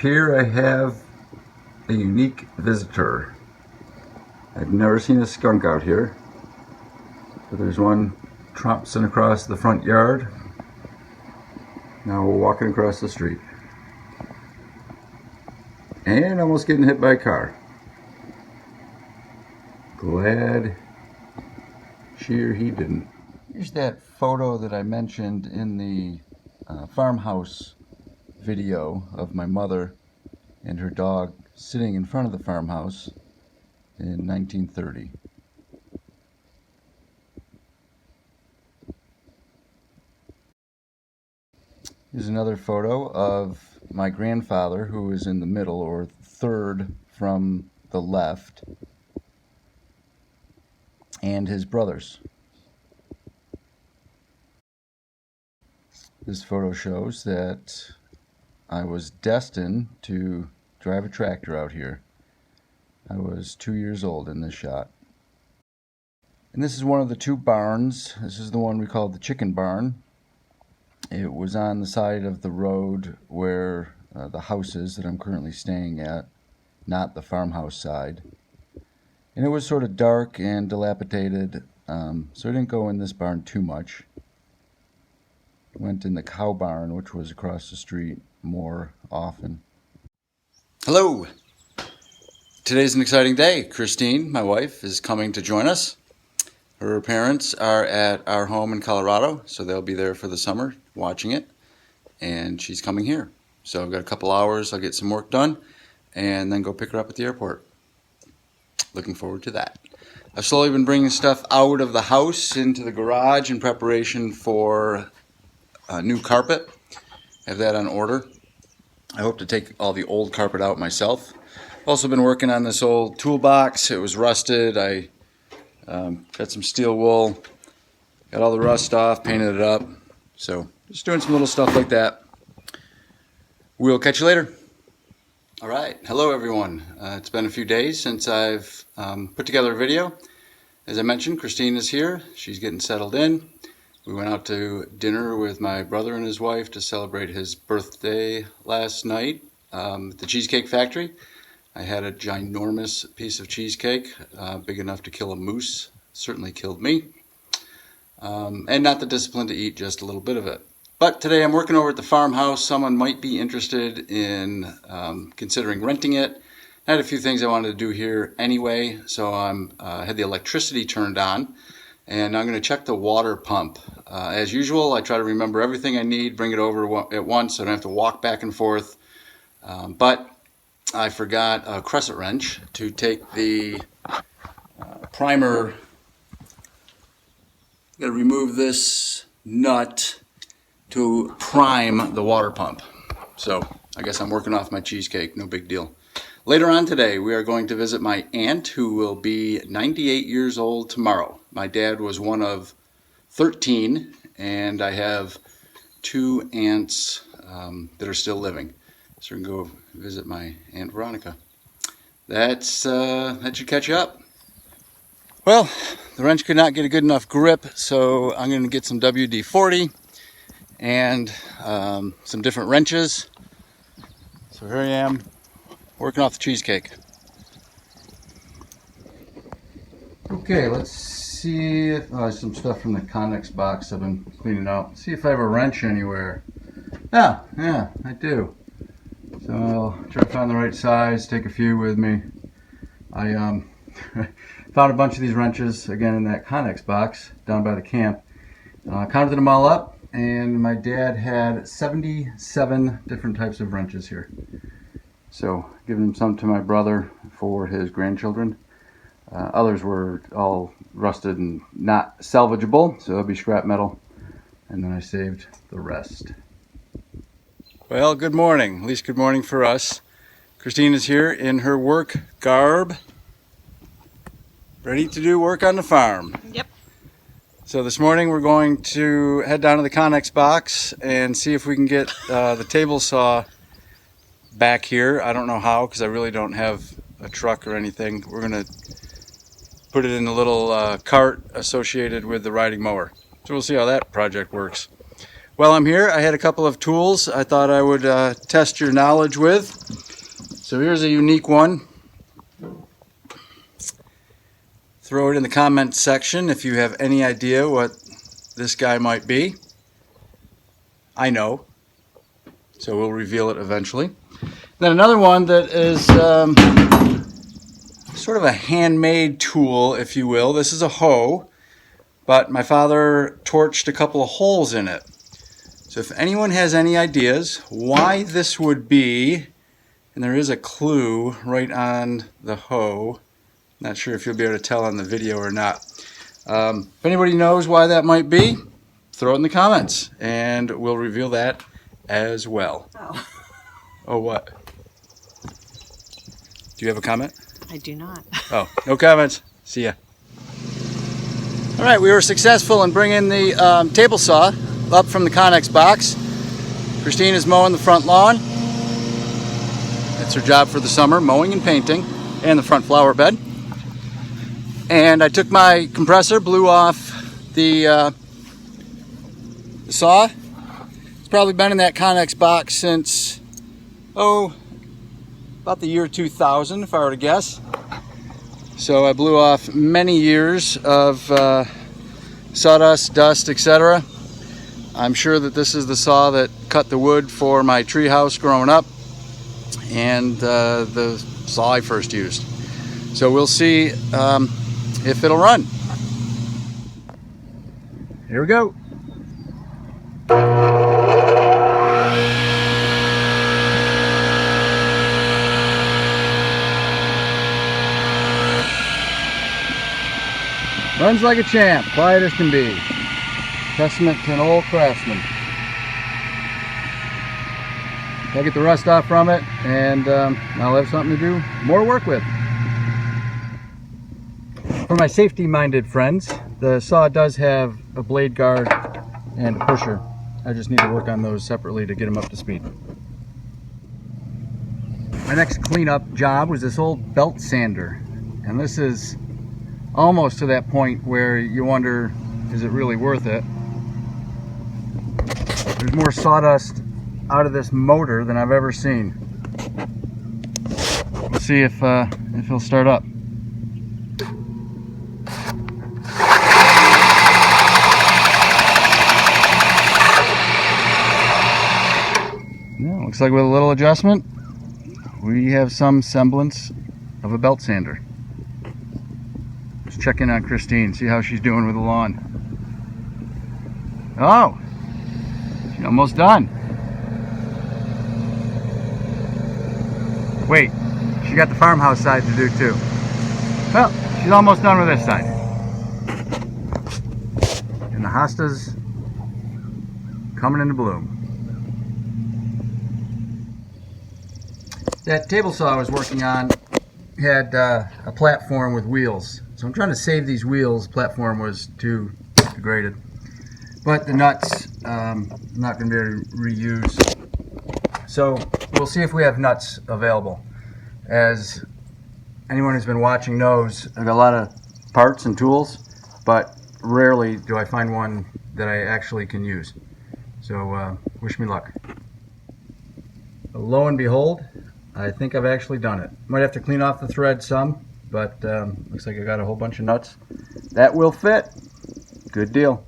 Here I have a unique visitor. I've never seen a skunk out here, but there's one tromping across the front yard. Now we're walking across the street and almost getting hit by a car. Glad she or he didn't. Here's that photo that I mentioned in the farmhouse video of my mother and her dog sitting in front of the farmhouse in 1930. Here's another photo of my grandfather, who is in the middle, or third from the left, and his brothers. This photo shows that I was destined to drive a tractor out here. I was 2 years old in this shot. And this is one of the two barns. This is the one we call the chicken barn. It was on the side of the road where the house is that I'm currently staying at, not the farmhouse side. And it was sort of dark and dilapidated, so I didn't go in this barn too much. Went in the cow barn, which was across the street, more often. Hello! Today's an exciting day. Christine, my wife, is coming to join us. Her parents are at our home in Colorado, so they'll be there for the summer watching it. And she's coming here. So I've got a couple hours, I'll get some work done, and then go pick her up at the airport. Looking forward to that. I've slowly been bringing stuff out of the house into the garage in preparation for a new carpet. I have that on order. I hope to take all the old carpet out myself. I've also been working on this old toolbox. It was rusted. I got some steel wool, got all the rust off, painted it up. So just doing some little stuff like that. We'll catch you later. All right, hello everyone. It's been a few days since I've put together a video. As I mentioned, Christine is here. She's getting settled in. We went out to dinner with my brother and his wife to celebrate his birthday last night at the Cheesecake Factory. I had a ginormous piece of cheesecake, big enough to kill a moose. Certainly killed me. And not the discipline to eat just a little bit of it. But today I'm working over at the farmhouse. Someone might be interested in considering renting it. I had a few things I wanted to do here anyway, so I had the electricity turned on, and I'm going to check the water pump. As usual, I try to remember everything I need, bring it over at once, so I don't have to walk back and forth. But I forgot a crescent wrench to take the primer. Got to remove this nut to prime the water pump. So I guess I'm working off my cheesecake, no big deal. Later on today, we are going to visit my aunt, who will be 98 years old tomorrow. My dad was one of 13, and I have two aunts that are still living. So we can go visit my Aunt Veronica. That should catch you up. Well, the wrench could not get a good enough grip, so I'm going to get some WD-40 and some different wrenches. So here I am, working off the cheesecake. Okay, let's see if some stuff from the Connex box I've been cleaning out. See if I have a wrench anywhere. Yeah, I do. So I'll try to find the right size, take a few with me. I found a bunch of these wrenches, again, in that Connex box down by the camp. Counted them all up, and my dad had 77 different types of wrenches here. So, giving some to my brother for his grandchildren. Others were all rusted and not salvageable, so it'll be scrap metal. And then I saved the rest. Well, good morning. At least good morning for us. Christine is here in her work garb, ready to do work on the farm. Yep. So this morning we're going to head down to the Connex box and see if we can get the table saw back here. I don't know how, because I really don't have a truck or anything. We're going to put it in a little cart associated with the riding mower. So we'll see how that project works. while I'm here, I had a couple of tools I thought I would test your knowledge with. So here's a unique one. Throw it in the comments section if you have any idea what this guy might be. I know, so we'll reveal it eventually. Then another one that is sort of a handmade tool, if you will. This is a hoe, but my father torched a couple of holes in it. So if anyone has any ideas why this would be, and there is a clue right on the hoe. Not sure if you'll be able to tell on the video or not. If anybody knows why that might be, throw it in the comments, and we'll reveal that as well. Oh. Oh, what? Do you have a comment? I do not. Oh, no comments. See ya. All right, we were successful in bringing the table saw up from the Connex box. Christine is mowing the front lawn. That's her job for the summer, mowing and painting, and the front flower bed. And I took my compressor, blew off the saw. It's probably been in that Connex box since, about the year 2000, if I were to guess. So I blew off many years of sawdust, dust, etc. I'm sure that this is the saw that cut the wood for my tree house growing up, and the saw I first used. So we'll see if it'll run. Here we go. Runs like a champ, quiet as can be. Testament to an old craftsman. I'll get the rust off from it, and I'll have something to do more work with. For my safety-minded friends, the saw does have a blade guard and a pusher. I just need to work on those separately to get them up to speed. My next cleanup job was this old belt sander, and this is almost to that point where you wonder, is it really worth it? There's more sawdust out of this motor than I've ever seen. We'll see if he'll start up. Yeah, looks like with a little adjustment, we have some semblance of a belt sander. Let's check in on Christine, see how she's doing with the lawn. Oh, she's almost done. Wait, she got the farmhouse side to do too. Well, she's almost done with this side. And the hosta's coming into bloom. That table saw I was working on had a platform with wheels. So I'm trying to save these wheels. Platform was too degraded. But the nuts, I'm not going to be able to reuse. So we'll see if we have nuts available. As anyone who's been watching knows, I've got a lot of parts and tools, but rarely do I find one that I actually can use. So wish me luck. Lo and behold, I think I've actually done it. Might have to clean off the thread some, but looks like I got a whole bunch of nuts that will fit. Good deal.